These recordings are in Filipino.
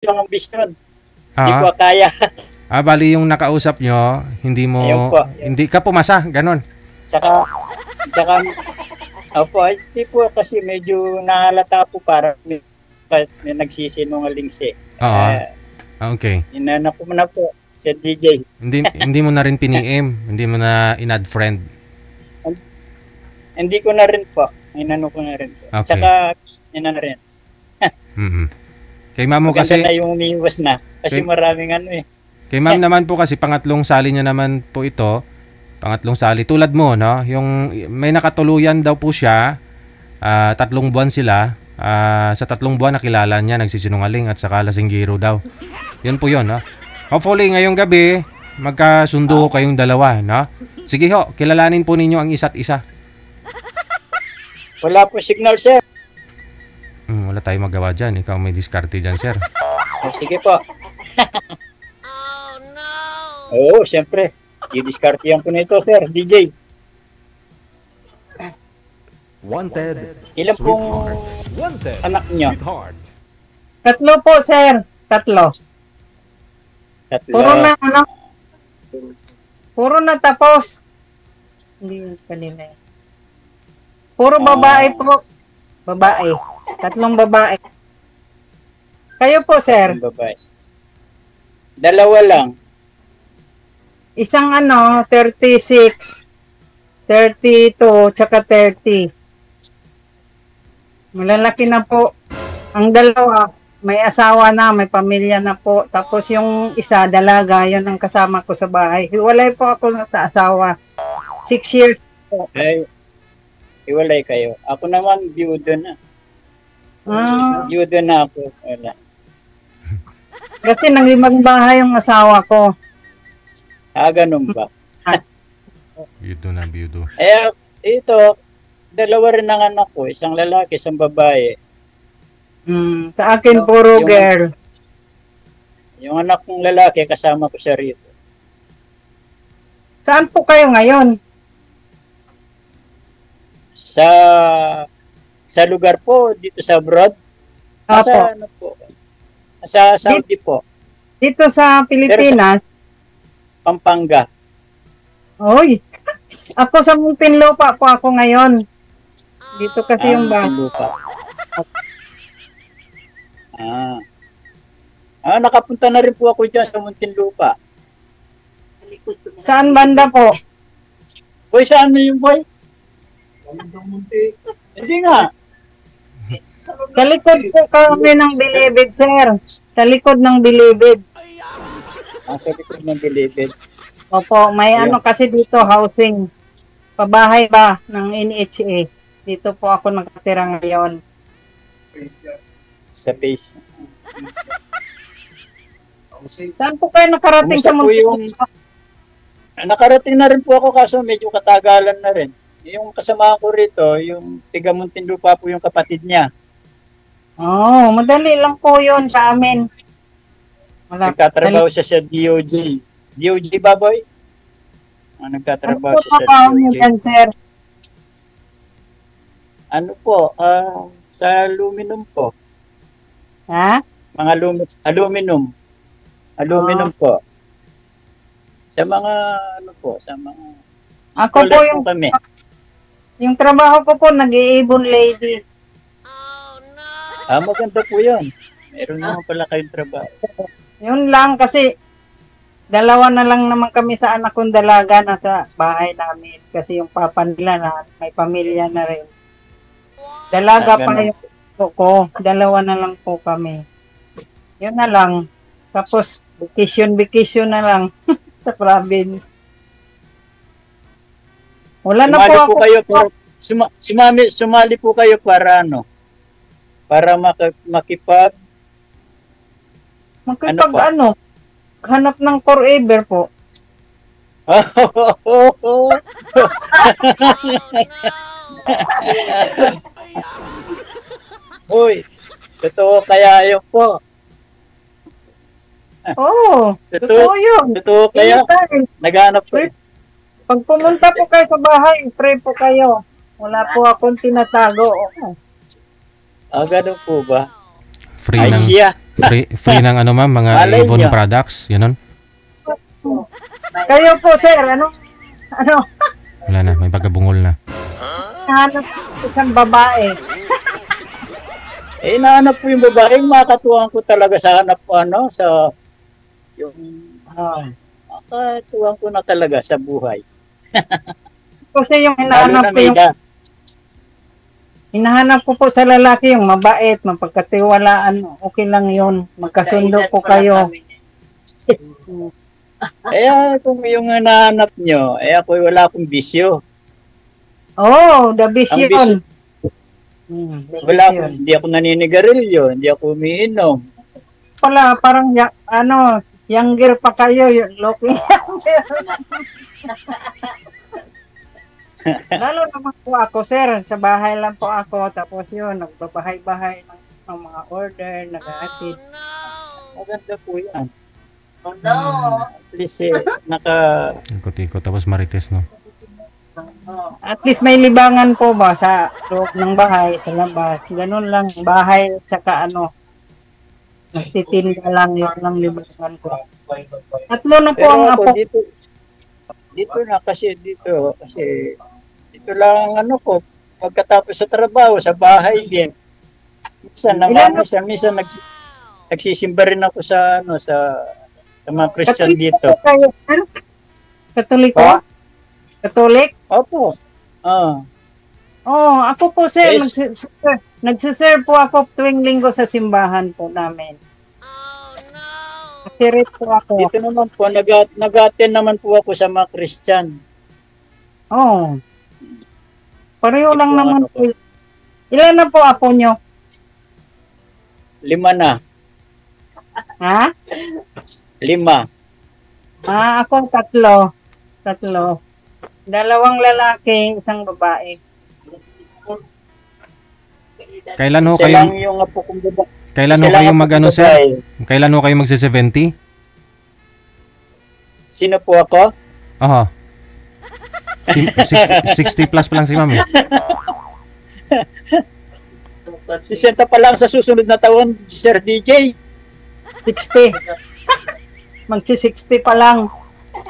yung ambisyon. Hindi Ah, ko kaya. bali yung nakausap nyo, Ayun po. hindi ka pumasa, ganon. Tsaka, tsaka, opo, hindi po kasi medyo nahalata po para may nagsisinungaling siya. Oo. Okay. Inana ko na po sa DJ. Hindi mo na rin pini-aim, hindi mo na in-add friend. Hindi ko na rin po. Inano ko na rin po. Okay. Tsaka, inano rin. Mhm. Kay ma'am mo Maganda kasi, na yung umiwas na. Kasi Okay. maraming ano eh. kay ma'am naman po kasi pangatlong sali niya naman po ito. Pangatlong sali tulad mo, no? Yung may nakatuluyan daw po siya, 3 buwan sila. Sa 3 buwan nakilala niya nagsisinungaling at saka lasinggiro daw. Yun po yun, no? Hopefully ngayong gabi magkasundo kayong dalawa, no? Sige ho, kilalanin po ninyo ang isa't isa. Wala po signal, sir. Wala tayong magawa dyan. Ikaw may diskarte dyan, sir. Oh, sige po. Oo, siyempre. I-discartihan ko na ito, sir. DJ. Wanted. Ilan pong Wanted. anak niyo? Sweetheart. 3 po, sir. 3. Tatlo. Puro na, ano? Puro na tapos. Hindi yun kanina eh. Puro babae po. Babae. 3 babae. Kayo po, sir. Ang babae. 2 lang. Isang 36, 32, tsaka 30. Malalaki na po. Ang 2, may asawa na, may pamilya na po. Tapos yung isa, dalaga, yun ang kasama ko sa bahay. Hiwalay po ako sa asawa. 6 years po. Ay, iwalay kayo. Ako naman, biyudo na. Biyudo na ako. Wala. Kasi nanglimang bahay yung asawa ko. Ganun ba? Biyudo. Ito, 2 rin ang anak ko. Isang lalaki, isang babae. Sa akin, puro Yung- girl. Yung anak kong lalaki, kasama ko siya rito. Saan po kayo ngayon? Sa lugar po, dito sa abroad. Apo. Sa ano po? Sa Saudi po. Dito sa Pilipinas. Pampanga. Oy, ako sa Muntinlupa po ako ngayon. Dito kasi yung bahay. Lupa. Nakapunta na rin po ako dyan sa Muntinlupa. Saan banda po? Boy, saan mo yung boy? Hindi nga. Sa likod po kami ng Bilibid, sir. Sa likod ng Bilibid. Sa likod ng Bilibid. Opo, may Yeah. kasi dito housing. Pabahay ba ng NHA. Dito po ako nakatira ngayon. Sa base. Saan po kayo nakarating Kumusta sa po yung... Muntinlupa? Nakarating na rin po ako kaso medyo katagalan na rin. Yung kasama ko rito, yung tiga Muntinlupa po yung kapatid niya. Madali lang po yun sa amin. Nagtatrabaho siya sa DOJ. DOJ ba, boy? Nagtatrabaho Ano po siya sa trabaho niyo DOJ. dyan, sir? Ano po? Sa aluminum po. Ha? Mga aluminum. Aluminum po. Sa mga ano po, sa mga Ako po installer yung, kami. yung trabaho ko po, nag-iibon lady. Maganda po 'yun. Meron naman pala kayong trabaho. Yun lang kasi 2 na lang naman kami sa anak kong dalaga na sa bahay namin. Kasi yung papa nila na may pamilya na rin. Dalaga pa Ganun. yung ko. 2 na lang po kami. Yun na lang. Tapos vacation na lang sa province. Wala na po Sumali ako. po kayo para sumali po kayo para ano? Para makipag Magkipag ano hanap ng forever po. Uy, totoo kaya yun po. Totoo yun. Totoo kaya. Anytime. Naghanap po. Pag pumunta po kayo sa bahay, pray po kayo. Wala po akong tinatago. Ganun po ba? Free Ay ng siya. Free ng ano ma'am, mga Malay Avon nyo. products, yun. Kayo po, sir, ano? Wala na, may pagkabungol na. Hanap isang babae. Nahanap po yung babae, makatuwang ko talaga sa hanap ko, sa yung makatuwang ko na talaga sa buhay. Kasi yung Lalo na may hinahanap ko po sa lalaki yung mabait, mapagkatiwalaan, okay lang yun. Magkasundo po kayo. kung yung nahanap nyo, ako wala akong bisyo. Oh, the Ang vision. bisyo, Wala hindi ako naninigarilyo, hindi ako umiinom. Pala, parang, younger pa kayo, yung Loki. Lalo naman po ako, sir. Sa bahay lang po ako. Tapos yun, nagbabahay-bahay ng mga order, nag-aatid. Maganda po yan. Oh, no. At least, Ikot-ikot, tapos marites, no? At least may libangan po ba sa loob ng bahay, sa labas. Ganun lang, bahay, saka nagtitinda lang, yun lang libangan ko. Tatlo na po ang pero apo. ako dito lang ko, pagkatapos sa trabaho, sa bahay din. Minsan nagsisimba rin ako sa mga Christian dito. Kayo, sir? Katoliko? Ha? Katolik? Opo. Ako po, sir. Yes. Nagsiserve po ako tuwing linggo sa simbahan po namin. Nasirit po ako. Dito naman po, nag-attend naman po ako sa mga Christian. Pareho lang Ito, naman ano po. Ilan na po apo nyo? 5 na. Ha? 5. Ako 3. 2 lalaki, 1 babae. Kailan ho Isa kayo, lang yung apo kong babae. kailan ho Isa lang kayo apo mag-ano, kong sir? babae. Kailan ho kayo magsi-70? Sino po ako? Oho. 60 plus pa lang si ma'am. 60 pa lang sa susunod na taon, Sir DJ. 60. Magsi-60 pa lang.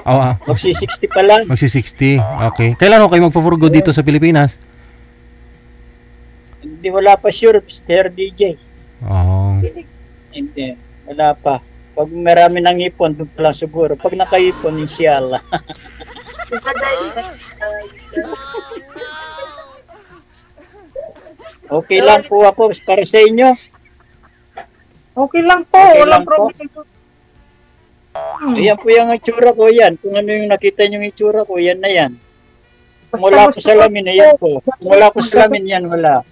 Oo, Magsi-60 pa lang. magsi-60. Okay. Kailan ho kayo magpo-forgo dito sa Pilipinas? Hindi, wala pa sure, Sir DJ. Oo. Hindi, wala pa. Pag marami ng ipon, doon pa lang siguro. Pag nakaipon, inshallah. Okay lang po ako para sa inyo. Okay lang po. Okay Walang lang po. problema. Ayan po yung itsura ko yan. Kung ano yung nakita nyo yung itsura ko, yan na yan. Kung wala ko Basta salamin, ayan po. Kung wala ko salamin, yan wala.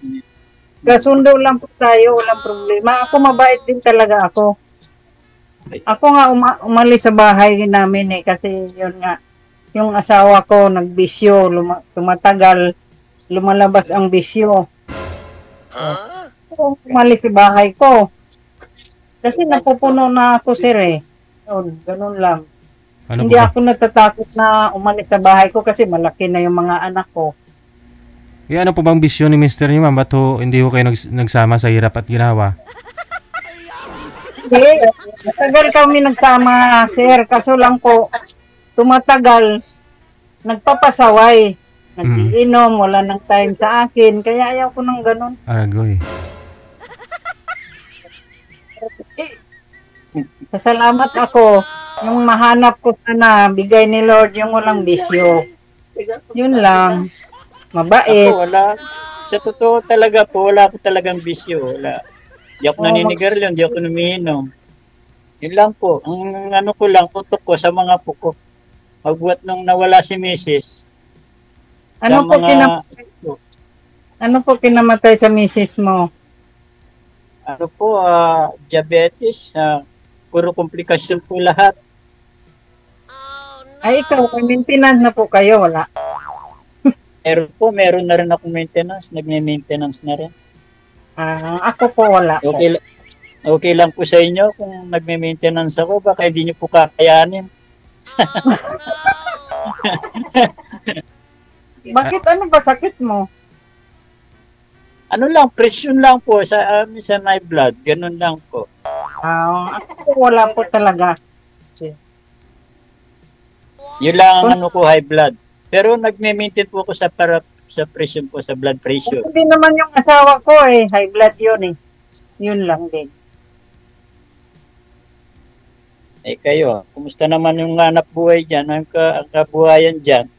kasundo lang po tayo. Walang problema. Ako mabait din talaga ako. Ako nga umalis sa bahay namin kasi yun nga. Yung asawa ko nagbisyo. Tumatagal. Lumalabas ang bisyo. Umalis sa bahay ko. Kasi napupuno na ako, sir eh. Yun, ganun lang. Ano Hindi po ba? ako natatakot na umalis sa bahay ko kasi malaki na yung mga anak ko. Ano po bang bisyo ni Mr. niyo, ma'am? Ba't ho, hindi ho kayo nagsama sa hirap at ginawa? Hindi, matagal kami nagsama, sir. Kaso lang po, tumatagal, nagpapasaway. Nag-iinom, wala nang time sa akin. Kaya ayaw ko ng ganun. Aragoy. Pasalamat ako. Yung mahanap ko sana, bigay ni Lord yung walang bisyo. Yun lang. Mabait. Ako, wala. Sa totoo talaga po, wala ko talagang bisyo. Wala. Hindi ako naninigarilyo, hindi ako numiinom. Yun lang po. Ang ano ko lang, putok ko sa mga apo ko. Magbuhat nung nawala si Mrs. Ano po kinamatay sa misis mo? Ano po, diabetes, puro komplikasyon po lahat. Ay, ikaw, may maintenance na po kayo, wala? Meron na rin akong maintenance, nagme-maintenance na rin. Ako po, wala po. Okay lang po sa inyo kung nagme-maintenance ako, baka hindi nyo po kakayanin. Bakit ano ba sakit mo? Ano lang, presyon lang po sa high blood, ganun lang po. Ako wala po talaga. Yun lang ang ano ko, high blood. Pero nagme-maintain po ako sa pressure po, sa blood pressure. Hindi naman yung asawa ko high blood yun Yun lang din. Kayo, kumusta naman yung hanap buhay dyan, ang kabuhayan dyan?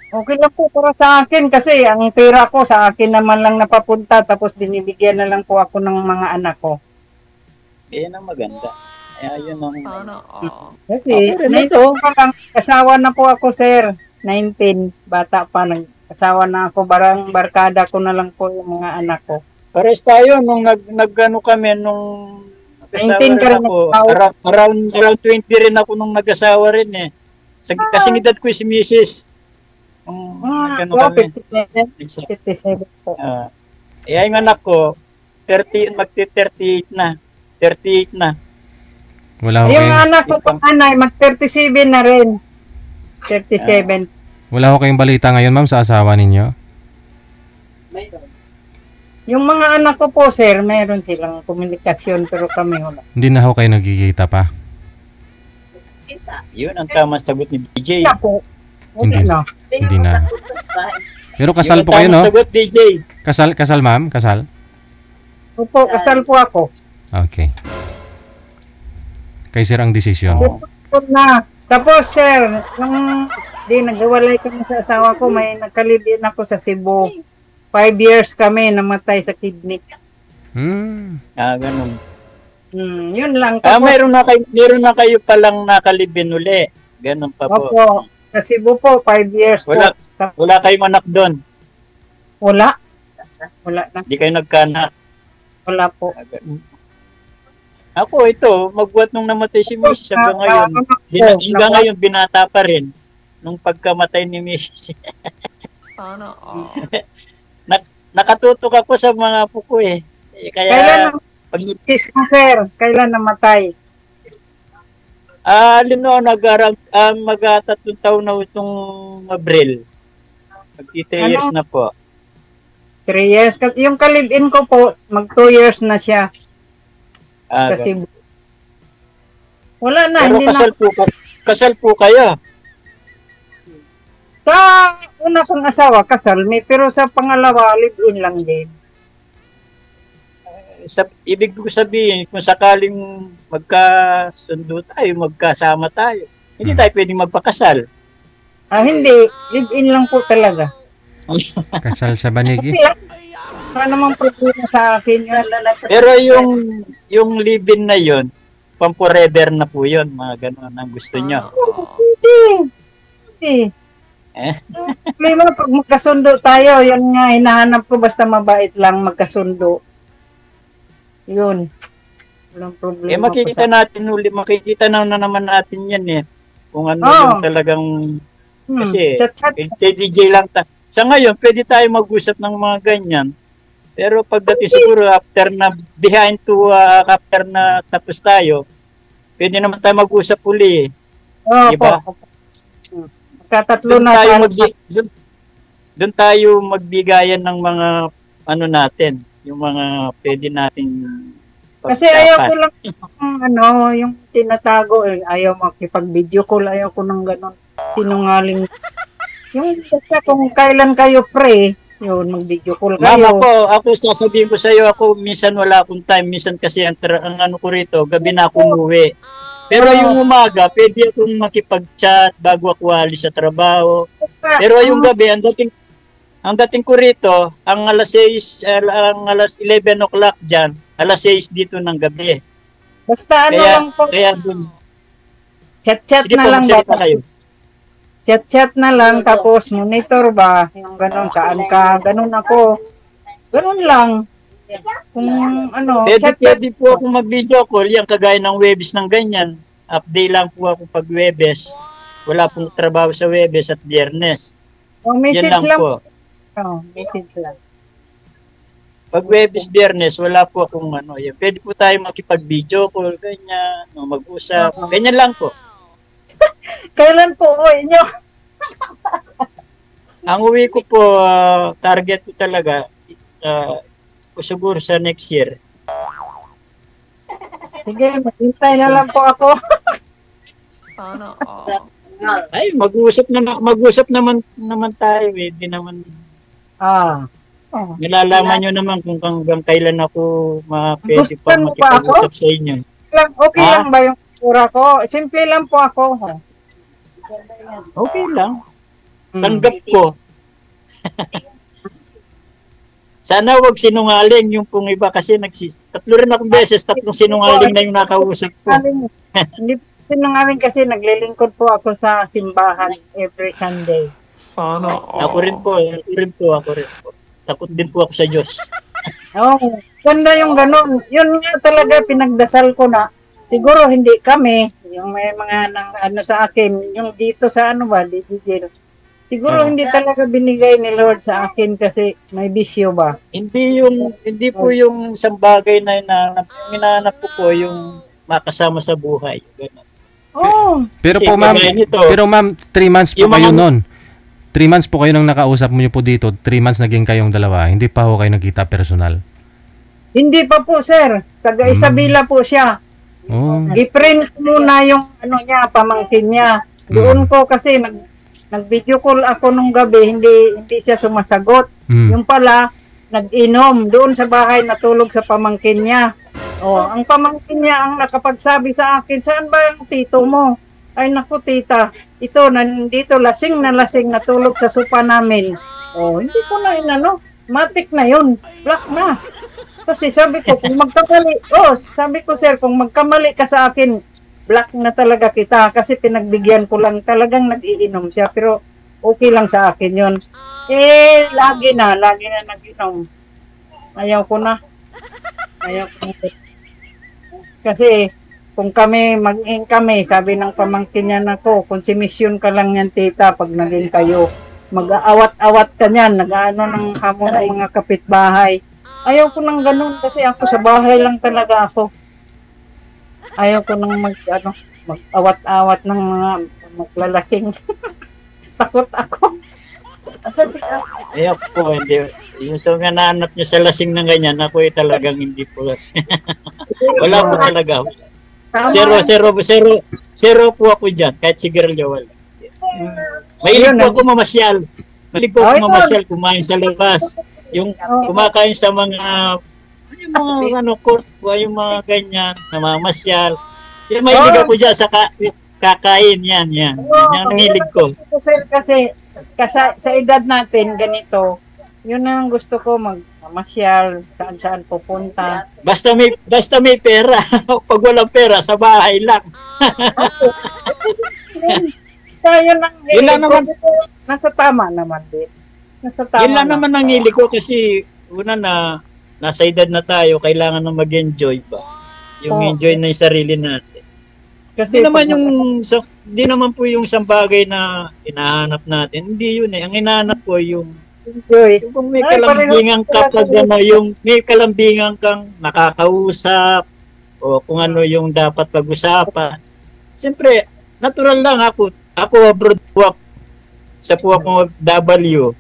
Okay lang po para sa akin kasi ang pera ko sa akin naman lang napapunta tapos binibigyan na lang po ako ng mga anak ko. Yan ang maganda. Yun ang... Kasi Okay, 19 pa lang, asawa na po ako sir. 19, bata pa, nag-asawa na ako, barkada ko na lang po yung mga anak ko. Pares tayo nung nag-ano kami nung nag-asawa 19 ka rin rin ako. nag-asawa. Around 20 rin ako nung nag-asawa rin Kasi edad ko si Mrs. Nag-ano kami. 57 po. Yung anak ko, 30, magti-38 na. 38 na. Wala ho Yung kayong, anak ko panganay, mag-37 na rin. 37. wala ho kayong balita ngayon, ma'am, sa asawa ninyo? Yung mga anak ko po, sir, meron silang komunikasyon pero kami wala. Hindi na ho kayo nagkikita pa? Yun ang tamang sagot ni DJ. Kaya po, Hindi na. Hindi na. Pero Yun kasal ang po kayo, tamang no? sagot, DJ. Kasal, ma'am? Kasal? Opo, kasal po ako. Okay. Kay sir ang desisyon. Opo na. Tapos, sir, nung naghiwalay kami sa asawa ko, may nagkalibin ako sa Cebu. 5 years kami namatay sa kidney. Ganun. Yun lang. Tapos, Meron na kayo palang nakalibin uli. Ganun pa po. opo, sa Cebu po, 5 years Wala. po. Wala kayong anak doon. Wala. Wala na. Hindi kayo nagkanak. Wala po. Ako ito, magbuhat nung namatay si Mrs. hanggang ngayon. Hanggang ngayon, binata pa rin. Nung pagkamatay ni Mrs. Nakatutok ako sa mga apo ko Kaya, Kailan sir? Kailan namatay? mag-3 taon na itong Abril. Mag-3 years na po. 3 years. Yung kalibin ko po, mag 2 years na siya. Kasi wala na. Pero Hindi kasal po kayo. Sa una kong asawa, kasal may, pero sa pangalawa, live-in lang din. Ibig ko sabihin, kung sakaling magkasundo tayo, magkasama tayo, hindi tayo pwedeng magpakasal. Hindi. Live-in lang po talaga. Kasal sa banigi? Wala namang problema sa akin. Pero yung live-in na yun, pang-forever na po yun, mga ganun ang gusto nyo. Hindi. Problema pag magkasundo tayo, yan nga, hinahanap ko basta mabait lang magkasundo. Yun. Walang problema. Makikita na naman natin yan kung ano yung talagang, kasi, DJ lang sa ngayon, pwede tayo mag-usap ng mga ganyan. Pero pagdating siguro after na tapos tayo, pwede naman tayo mag-usap uli. Diba? Katatlo na tayo. Doon tayo magbigayan ng mga natin, yung mga pwede nating kasi ayaw ko lang yung tinatago ayaw makipag-video call, ayaw ko ng ganon sinungaling. Yung kung kailan kayo yun, mag-video call kayo. Mama ko, ako sasabihin ko sa iyo, ako minsan wala akong time, minsan kasi ang ano ko rito, gabi na ako umuwi. Pero yung umaga, pwede akong makipag-chat bago ako alis sa trabaho. Pero yung gabi, ang dating ko rito, ang alas 11 o'clock dyan, alas 6 dito ng gabi. Basta lang po. Kaya dun. Chat-chat na lang ba? Chat-chat na lang, tapos monitor ba? Yung ganun, saan ka? Ganun ako. Ganun lang. Kung Pwede po ako mag-video call, yan kagaya ng Webes ng ganyan. Update lang po ako pag Webes. Wala pong trabaho sa Webes at Biyernes. Yan lang po. Message lang. Pag Webes, Biyernes, wala po akong yan. Pwede po tayo makipag-video call, ganyan, mag-usap. Ganyan lang po. Kailan po uwi nyo? Ang uwi ko po, target ko talaga, siguro sa next year. Sige, maghintay na lang po ako. Sana all. Ay, mag-usap naman tayo eh. Di naman, nilalaman nyo naman kung hanggang kailan ako pwede Gusto pa mo pa ako? makipag-usap sa inyo. Okay Ha? lang ba yung pura ko? Simple lang po ako. Okay lang. Hmm. Tanggap ko. Sana wag sinungaling yung pong iba kasi tatlo rin akong beses, tatlong sinungaling na yung nakausap ko. Hindi po sinungaling kasi naglilingkod po ako sa simbahan every Sunday. Sana all. Ako rin po. Takot din po ako sa Diyos. Oh, ganda yung ganun. Yun nga talaga pinagdasal ko na. Siguro hindi kami, yung may mga sa akin, yung dito sa DJJ. Siguro hindi talaga binigay ni Lord sa akin kasi may bisyo ba? Hindi po yung isang bagay na hinahanap ko yung makasama sa buhay. Ganun. Oh, Pero Kasi po ma'am, kagaya nito, 3 months po yung kayo mga- noon. 3 months po kayo nang nakausap mo po dito. 3 months naging kayong dalawa. Hindi pa ho kayo nagkita personal. hindi pa po sir. Taga Isabela po siya. Oh. I-print muna yung niya, pamangkin niya. Doon ko kasi nag-video call ako nung gabi, hindi siya sumasagot. Mm. Yung pala, nag-inom doon sa bahay, natulog sa pamangkin niya. Oh, ang pamangkin niya ang nakapagsabi sa akin, saan ba yung tito mo? Ay naku tita, ito nandito lasing natulog sa sopa namin. Oh, hindi ko na matik na yun, black na. Kasi sabi ko, kung sabi ko sir, kung magkamali ka sa akin, black na talaga kita kasi pinagbigyan ko lang, talagang nag-iinom siya pero okay lang sa akin yun. Lagi na nag-inom. Ayaw ko na. Kasi kung maging kami, sabi ng pamangkin niya nako, konsumisyon ka lang yan tita pag naging kayo. Mag-aawat-awat ka niyan, nag-ano ng hamon ng mga kapitbahay. Ayaw ko nang ganun kasi ako sa bahay lang talaga ako. Ayaw ko nang mag-awat-awat ng mga maglalasing. Takot ako. Ayaw po, hindi. Yung sa nga nahanap nyo sa lasing ng ganyan, ako talagang hindi po. Wala po talaga. Zero po ako dyan, kahit sigarilyo wala. Mahilig po ako mamasyal. Kumain sa labas. Yung kumakain sa mga court po, yung mga ganyan, namamasyal. Yung mahilig ako dyan sa kakain, yan. Yan ang nangilig ko. Kasi sa edad natin, ganito, yun ang gusto ko, magmamasyal, saan pupunta. Basta may pera. Pag walang pera, sa bahay lang. Yun lang naman. Nasa tama naman din. Yun lang naman ang hili ko kasi una nasa edad na tayo, kailangan na mag-enjoy pa. Yung enjoy na yung sarili natin. Kasi hindi naman po yung isang bagay na hinahanap natin. Hindi yun eh. Ang hinahanap ko yung kung may kalambingan ka may kalambingan kang nakakausap o kung ano yung dapat pag-usapan. Siyempre, natural lang ako abroad po sa po ako W.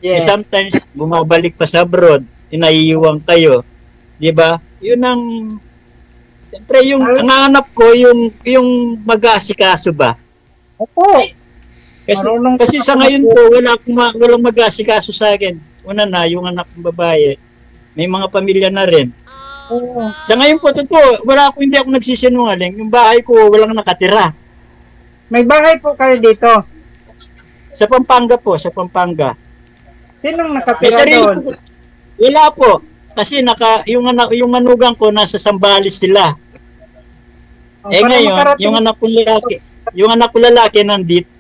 Yes. Sometimes bumabalik pa sa abroad, inaiiwang kayo. 'Di ba? Yun ang siyempre yung nanganap ko yung mag-aasikaso ba. Opo. Kasi sa ngayon po walang mag-aasikaso sa akin. Una na yung anak kong babae. May mga pamilya na rin. Sa ngayon po totoo, hindi ako nagsisinungaling. Yung bahay ko walang nakatira. May bahay po kayo dito? Sa Pampanga po, sa Pampanga. Sinong May nakatira sarili doon? ko. Wala po. Kasi yung manugang ko nasa Sambales sila. Ngayon, yung anak ko lalaki nandito.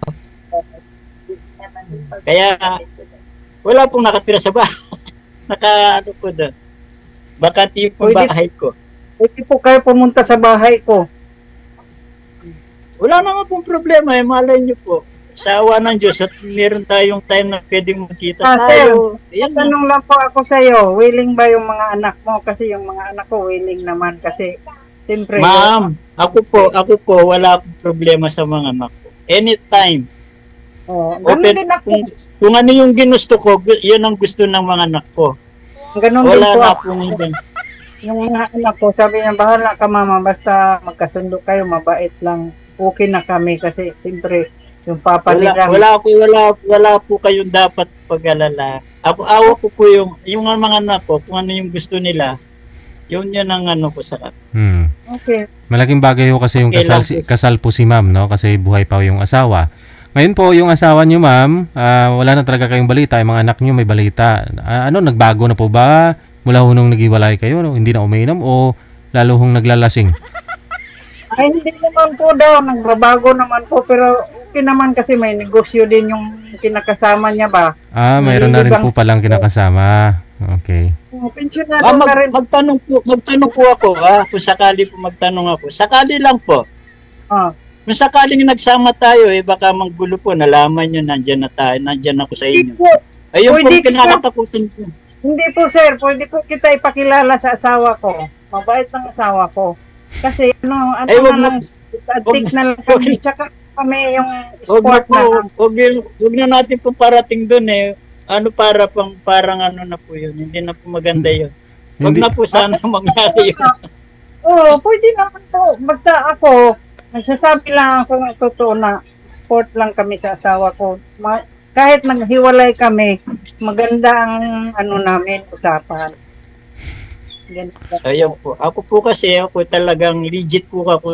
Kaya wala pong nakatira sa bahay. Po doon. Baka tipo bahay ko. Pwede po kayo pumunta sa bahay ko. Wala naman pong problema. Malay niyo po. Sa awa ng Diyos at meron tayong time na pwedeng magkita tayo. Tanong lang po ako sa iyo, willing ba yung mga anak mo? Kasi yung mga anak ko willing naman kasi siyempre. Ma'am, ako po wala akong problema sa mga anak ko. Anytime. Ganun din ako. Kung ano yung ginusto ko, yun ang gusto ng mga anak ko. Ganun din po ako. Yung mga anak ko, sabi niya, bahala ka mama, basta magkasundo kayo, mabait lang. Okay na kami kasi siyempre yung papa nila. Wala po kayong dapat pag-alala. Ako ko po yung mga anak ko, kung ano yung gusto nila, yun ang ano ko sa kanila. Okay. Malaking bagay ho kasi yung Okay lang po. kasal po si ma'am, no? Kasi buhay pa yung asawa. Ngayon po, yung asawa niyo, ma'am, wala na talaga kayong balita. Yung mga anak niyo may balita. Nagbago na po ba? Mula ho nung naghiwalay kayo, no? Hindi na umiinom o lalo hong naglalasing? Ay, hindi naman po daw, nagbabago naman po, pero okay naman kasi may negosyo din yung kinakasama niya ba. Mayroon na rin po palang kinakasama. Okay. Pensyonado na rin. Magtanong po ako, kung sakali po magtanong ako. Sakali lang po. Ah. Kung sakaling nagsama tayo, baka manggulo po, nalaman nyo, nandyan na tayo, nandyan ako sa inyo. Ayun po, kinakatakutin ko. Hindi po sir, pwede po kita ipakilala sa asawa ko. Mabait ng asawa ko. Kasi wag na lang, addict na lang kami. Tsaka kami yung sport na lang. Huwag na natin pong parating dun parang ano na po yun. Hindi na po maganda yun. Huwag na po sana mangyari yun. Oo, pwede naman po. Basta ako, nagsasabi lang ako ng totoo na sport lang kami sa asawa ko. Kahit naghiwalay kami, maganda ang namin usapan. Ayun po. Ako po kasi, talagang legit po ako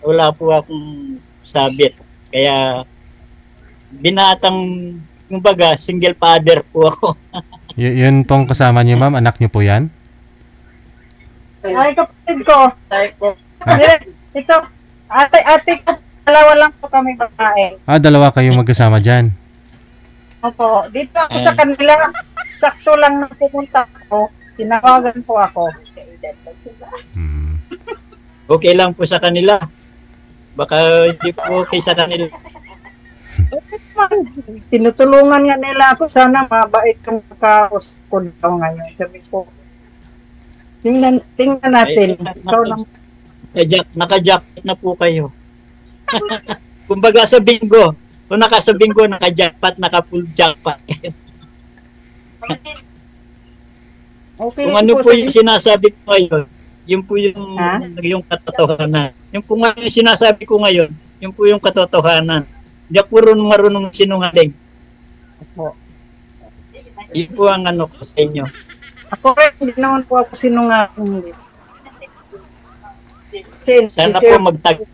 wala po akong sabit. Kaya, binatang, kumbaga, single father po ako. Yun pong kasama niyo, ma'am, anak niyo po yan? Ay, kapatid ko. Ito, ate ko, dalawa lang po kami babae. Dalawa kayong magkasama dyan. Opo, dito ako sa kanila. Sakto lang na pumunta ako. Tinawagan po ako. Okay lang po sa kanila. Baka hindi po okay sa kanila. Tinutulungan nga nila ako. Sana mabait kang makausapon daw ngayon. Sabi ko, tingnan natin. Naka-jacket na po kayo. Kumbaga sa bingo. Kung naka sa bingo, naka-jackpot, naka-full jackpot. Okay, kung ano po yung sinasabi ko ngayon, yun po yung katotohanan. Yung po nga yung sinasabi ko ngayon, yun po yung katotohanan. Hindi po marunong sinungaling. Yun po ang ano ko sa inyo. Ako rin, hindi naman po ako sinungaling. Sana po magtagal.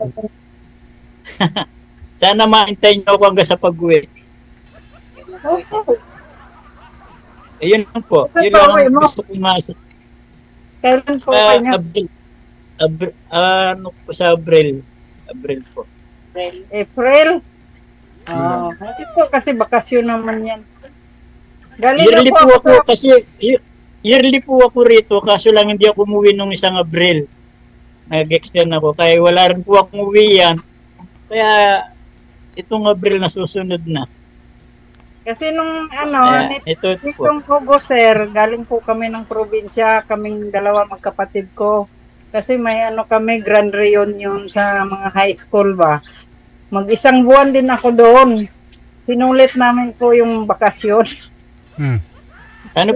Sana maintay nyo ako hanggang sa pag-uwi. Ayun lang po. Yun lang ang gusto ko masabi. Kailan po kanya? Sa Abril. Abril po. April? Hindi po kasi bakasyon naman yan. Yearly po ako kasi yearly po ako rito kaso lang hindi ako umuwi nung isang Abril. Nag-extend ako. Kaya wala rin po akong uwi yan. Kaya itong Abril na susunod na. Kasi nung nitong August, sir, galing po kami ng probinsya, kaming dalawa magkapatid ko. Kasi may kami grand reunion sa mga high school ba. Mag-isang buwan din ako doon. Sinulit namin po yung bakasyon. Ano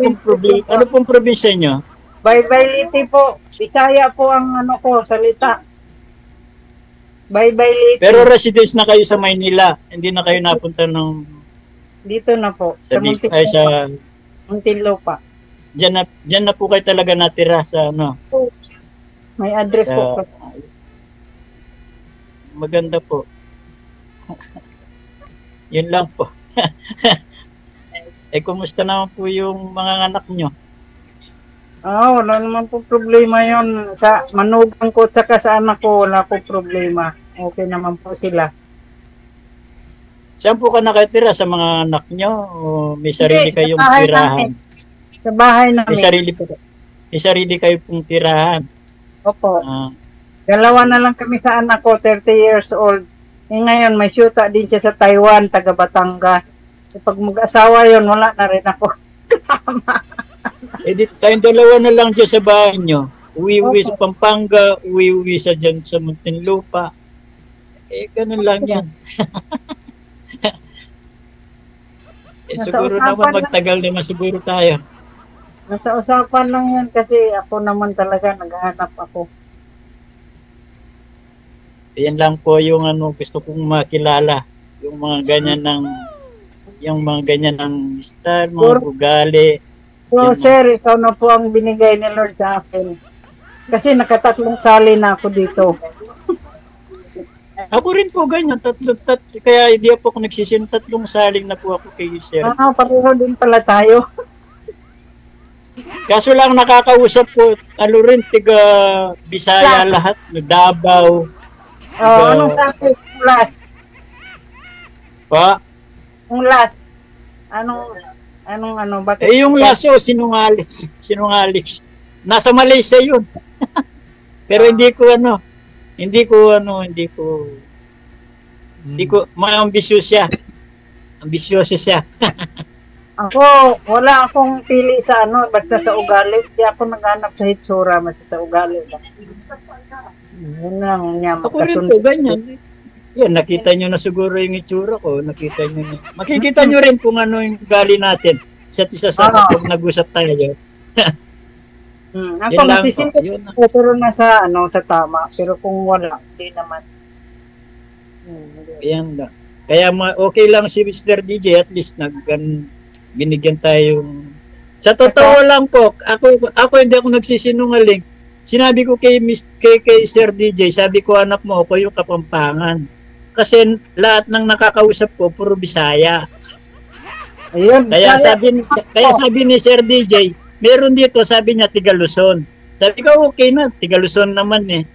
pong probinsya nyo? Baybayliti po. Bisaya po ang salita. Baybayliti. Pero residence na kayo sa Maynila. Hindi na kayo napunta ng... Dito na po. Sa Muntinlupa. Diyan na po kayo talaga natira sa May address po. Maganda po. Yun lang po. Kumusta naman po yung mga anak nyo? Wala naman po problema yon. Sa manugang ko at sa anak ko, wala po problema. Okay naman po sila. Saan po ka nakatira? Sa mga anak nyo? O may sarili kayong tirahan? Sa bahay namin. May sarili kayo pong tirahan? Opo. Dalawa na lang kami sa anak ko, 30 years old. Ngayon, may syuta din siya sa Taiwan, taga Batangas. Pag mag-asawa yon, wala na rin ako kasama. Tayong dalawa na lang dyan sa bahay nyo. Uwi-uwi sa Pampanga, uwi-uwi sa dyan sa Muntinlupa. Ganun lang yan. Siguro naman magtagal naman siguro tayo. Nasa usapan lang yan kasi ako naman talaga naghahanap ako. Yan lang po yung gusto kong makilala. Yung mga ganyan ng style, mga ugali. So, sir, ikaw na po ang binigay ni Lord sa akin. Kasi nakatatlong sali na ako dito. Ako rin po ganyan, kaya hindi po ako nagsisin, 3 saling na po ako kay sir. Pareho din pala tayo. Kaso lang nakakausap po, rin, tiga Bisaya lahat, Davao. Anong topic? Last. Pa? Yung last. Bakit? Yung laso, sinungalis. Nasa Malaysia yun. Pero hindi ko maambisyoso siya. Ambisyoso siya. Ako, wala akong pili sa basta sa ugali. Hindi ako naghanap sa hitsura, basta sa ugali lang. Yun lang niya. Ako rin po, ganyan. Yan, nakita nyo na siguro yung itsura ko. Makikita nyo rin kung ano yung ugali natin. Isa't isa sa pag nag-usap tayo. Ako masisingkot ko, pero nasa tama. Pero kung wala, hindi naman. Yan lang. Kaya okay lang si Mr. DJ, at least binigyan tayo. Sa totoo lang po, ako hindi ako nagsisinungaling. Sinabi ko kay Sir DJ, sabi ko, anak mo, ako yung Kapampangan. Kasi lahat ng nakakausap ko, puro Bisaya. Ayun, kaya sabi ni Sir DJ, meron dito, sabi niya, Tiga Luzon. Sabi ko, okay na, Tiga Luzon naman eh.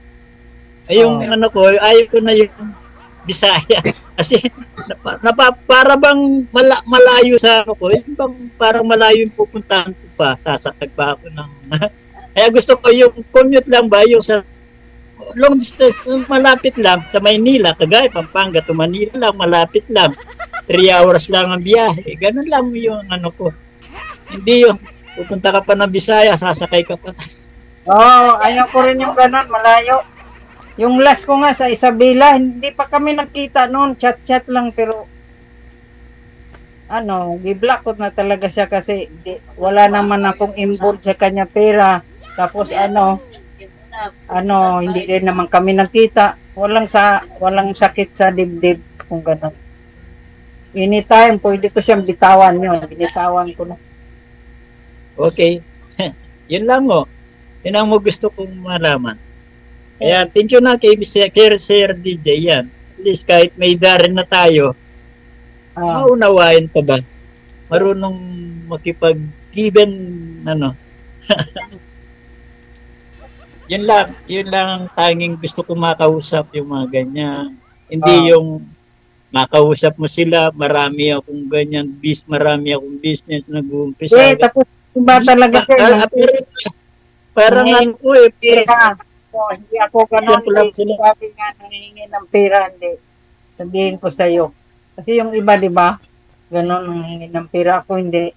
Ayong ayaw ko na yung Bisaya. Kasi para bang malayo sa parang malayo yung pupuntahan ko pa, sasakag pa ako ng kaya gusto ko yung commute lang ba, yung sa long distance, malapit lang sa Maynila, Cagayan, Pampanga to Manila lang, malapit lang. 3 hours lang ang biyahe. Ganun lang yung ko. Hindi yung pupunta ka pa ng Bisaya, sasakay ka pa. Ayaw ko rin yung ganun, malayo. Yung last ko nga sa Isabela, hindi pa kami nakita noon, chat-chat lang, pero giblock ko na talaga siya kasi wala naman akong involved sa kanya pera. Tapos hindi rin naman kami nakita. Walang sakit sa dibdib kung gano'n. Anytime, pwede ko siyang bitawan yun. Binitawan ko na. Okay. Yun lang mo. Yun ang gusto kong malaman. Kaya thank you na kay Sir DJ yan. At least kahit may darin na tayo, maunawain pa ba? Marunong makipag-given, yun lang ang tanging gusto ko makausap, yung mga ganyan. Hindi yung makausap mo sila, marami akong ganyan, marami akong business, nag-uumpisa. Tapos ba talaga sir? Parang hindi ako ganun. Sabi nga, nangihingi ng pera, hindi. Sabihin ko sa'yo. Kasi yung iba, di ba? Ganun, nangihingi ng pera. Ako hindi.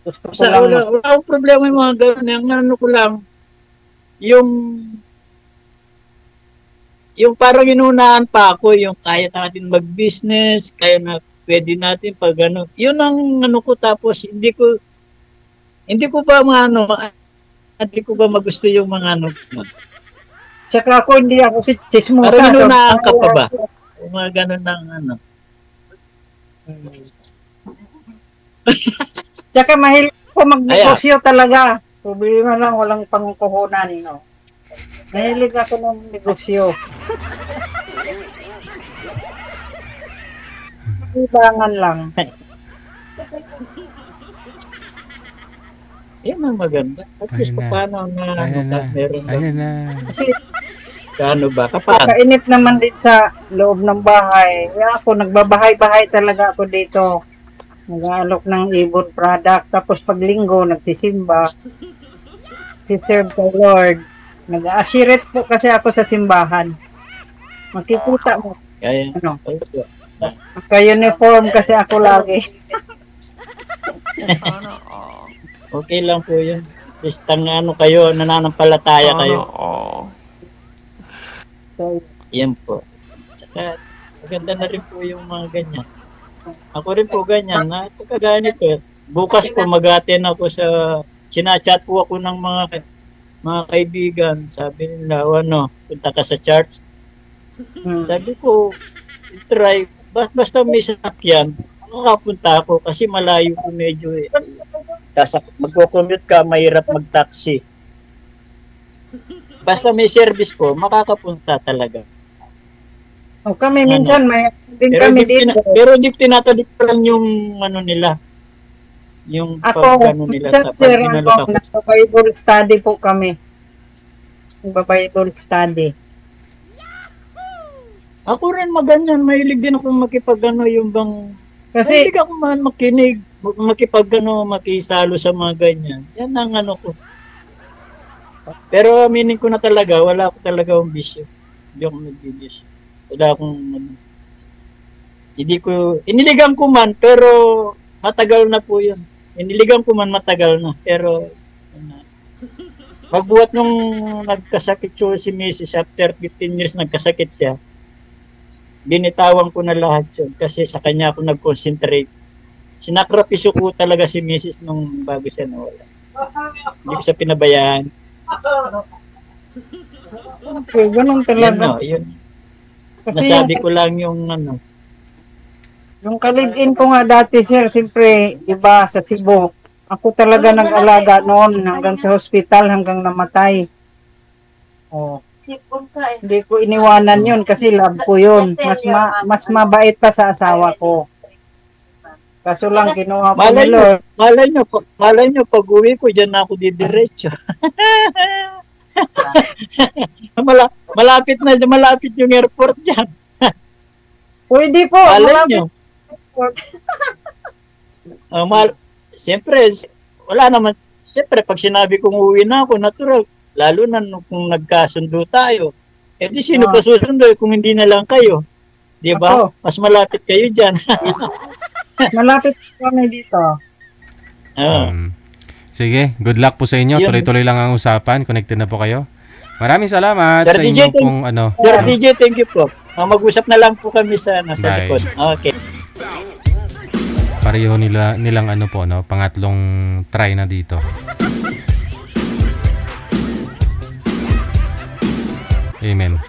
Gusto ko lang. Wala akong problema yung mga ganun. Ang ko lang, yung parang inunahan pa ako, yung kaya natin mag-business, kaya na pwede natin pag yun ang ko, tapos hindi ko ba hindi ko ba magusto yung mga Tsaka ako hindi ako si chismosa. Parang inunahan ka pa ba? Yung mga ganun ng Tsaka mahilig ko magnegosyo talaga. Problema lang, walang pangkuhunan, Mahilig ako ng negosyo. Ibangan lang. Yan ang maganda. At least paano meron ba? Ayan na. Kasi ba? Kapag? kainit naman din sa loob ng bahay. Kaya ako, nagbabahay-bahay talaga ako dito. Nag-aalok ng ibon product. Tapos pag linggo, nagsisimba. Si-serve kay Lord. Nag-aashiret po kasi ako sa simbahan. Makikita mo. Kaya, Naka-uniform kasi ako lagi. Sana all. Okay lang po yun. Just kayo, nananampalataya kayo. So, Yan po. Saka, maganda na rin po yung mga ganyan. Ako rin po ganyan. Kagaya nito. Bukas po mag-attend ako sa sinachat po ako ng mga kaibigan. Sabi nila, ano, punta ka sa church. Sabi ko, try. Basta may sasakyan, makapunta ako kasi malayo po medyo eh. Magko-commute ka, mahirap mag-taxi. Basta may service po, makakapunta talaga. O kami minsan may din Pero kami di, dito. pero di tinatadiktaran yung ano nila. Yung Ako, ano nila minsan sir, ginalak ako. nasa Bible study po kami. Bible study. Ako rin maganyan, mahilig din ako makipagano yung bang Kasi, mahilig ako man makinig, makisalo sa mga ganyan. Yan ang ano ko. Pero aminin ko na talaga, wala ako talaga akong bisyo. Hindi ako nagbibisyo. Wala akong ano. Hindi ko, iniligan ko man, pero matagal na po yun. Iniligan ko man matagal na, pero pagbuhat nung nagkasakit siya si Mrs. after 15 years nagkasakit siya, binitawan ko na lahat yun kasi sa kanya ako nag-concentrate. Sinakripisyo ko talaga si Mrs. nung bago siya nawala. Hindi ko siya pinabayaan. okay, ganun Yan talaga. no, yun. Kasi Nasabi ko lang yung ano. yung kalibin ko nga dati sir, siyempre, di ba, sa Cebu, ako talaga nag-alaga noon hanggang sa hospital, hanggang namatay. Oh. Hindi ko iniwanan yun kasi love ko yun. Mas mabait pa sa asawa ko. Kaso lang kinuha ko ni Lord. Malay nyo, pag uwi ko, dyan na ako didiretso. malapit yung airport dyan. Pwede po. Malay malapit. nyo. Siyempre, wala naman. Siyempre, pag sinabi kong uwi na ako, natural. Lalo na kung nagkasundo tayo. Eh di sino pa susundo kung hindi na lang kayo? Di ba? Mas malapit kayo dyan. Malapit kami dito. Sige, good luck po sa inyo. Yun. Tuloy-tuloy lang ang usapan. Connected na po kayo. Maraming salamat Sir sa DJ, inyo pong ano. Sir DJ, thank you po. Mag-usap na lang po kami sa Bye. likod. Okay. Pareho nilang ano po, no? Pangatlong try na dito. Amen.